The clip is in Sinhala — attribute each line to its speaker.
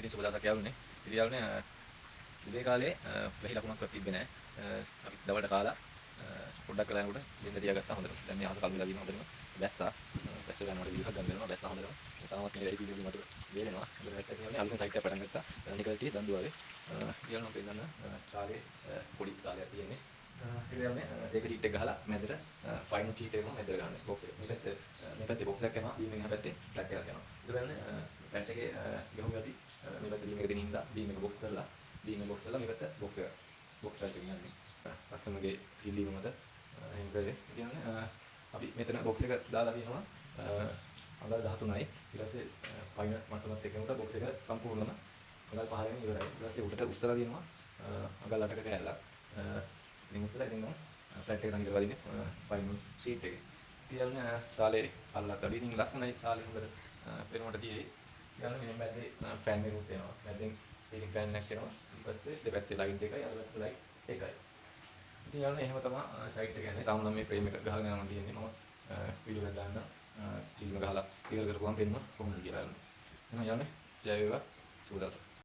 Speaker 1: ඉතින් සුබදවසක් යාළුවනේ. ඉතින් යාළුවනේ උදේ කාලේ වෙහි ලකුණක්වත් තිබ්බේ නැහැ. අපි දවල්ට කාලා පොඩ්ඩක් කළා යනකොට ලින්ද තියාගත්තා හොඳට. දැන් මේ අහස කල් වෙලා දිනවා හොඳටම. බැස්සා. බැස්ස ගන්නකොට විදිහක් ගන්න වෙනවා. බැස්සා හොඳටම. තාමත් මේ රෙයි පිළිදි මට වේලෙනවා. හොඳට වැට්ටක් කියන්නේ අලුතෙන් සයිට් එක පටන් ගත්තා. නිකල්ටි දඬුවාවේ. ඊළඟට පෙන්නන්න සාලේ පොඩි සාලයක් තියෙන්නේ. ඒක ෂීට් එක ගහලා මැදට ෆයිනල් ෂීට් එකම මැදට ගන්න බොක්ස් එක. මේ පැත්තේ බොක්ස් එකක් යනවා. බීම් එකෙන් එහා පැත්තේ ෆ්ලැට් එකක් යනවා. ඊට පස්සේ පැට් එකේ ගහුවදී මේ පැත්තේ බීම් එක දෙනින් ඉඳලා බීම් එක බොක්ස් කරලා මේ පැත්ත බොක්ස් එක බොක්ස් ෆ්ලැට් එක යන්නේ. කස්ටමර්ගේ ඉල්ලීම මත එහෙම කරේ. කියන්නේ අපි මෙතන බොක්ස් එක දාලා තියෙනවා අඟල් 13යි. ඊට පස්සේ පයින් මට්ටමත් එක්ක උඩ බොක්ස් එක සම්පූර්ණම අඟල් 5න් ඉවරයි. ඊට පස්සේ උඩට උස්සලා තියෙනවා අඟල් 8ක කෑල්ලක්. ඉතින් උස්සලා ඉතින් ෆ්ලැට් එක තනිකර වදින්නේ පයින් ෂීට් එකේ. ඉතින් සාලේ අල්ලක් අඩි ඉතින් ලස්සනයි සාලේ හොඳට පෙනුමට තියෙයි. ඊළඟ මේ මැද්දේ ෆෑන් එකක් තියෙනවා. මැද්දෙන් සීලින් ෆෑන් එකක් එනවා. ඊට පස්සේ දෙපැත්තේ ලයිට් එකයි අර පැත්තේ ලයිට් එකයි. ඉතින් යාළුවනේ එහෙම තමයි සයිට් එක යන්නේ. තාම නම් මේ ෆ්‍රේම් එක ගහගෙන යනවා තියෙන්නේ. මම වීඩියෝ එකක් දාන්න ෆිල්ම් ගහලා ඉවර කරපුවම පෙන්නනවා කොහොමද කියලා යාළුවනේ. එහෙනම් යාළුවනේ ජය වේවා. සුබ දවසක්.